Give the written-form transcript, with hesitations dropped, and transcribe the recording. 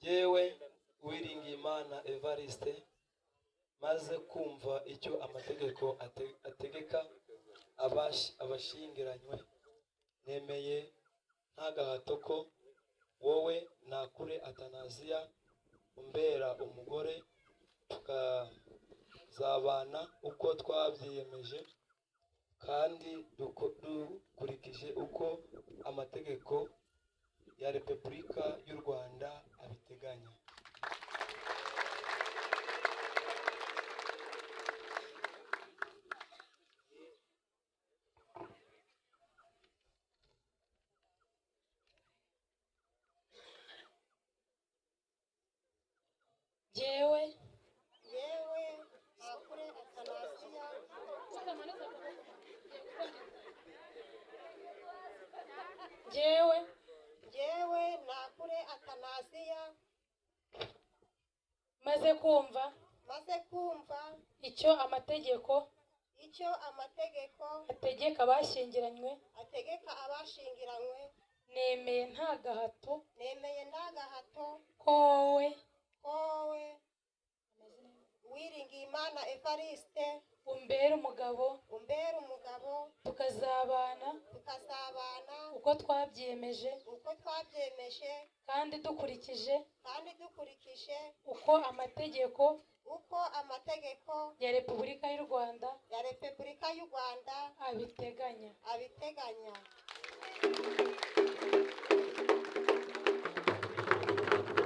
Yewe Uwiringiyimana Evariste, maze kumva icyo amategeko ategeka abashingiranywe, nemeye nta gahato ko wowe Nakure Atanaziya umbera umugore, tukazabana uko twabyiyemeje kandi dukurikije uko amategeko ya Repubulika y'u Rwanda abiteganya. Jewe Nakure Atanaziya Nakure Atanaziya maze kumva icyo amategeko ategeka abashingiranywe, nemeye nta gahato ko wowe Uwiringiyimana Evariste umbera umugabo, tukazabana uko twabyiyemeje kandi dukurikije uko amategeko ya Repubulika y'u Rwanda abiteganya.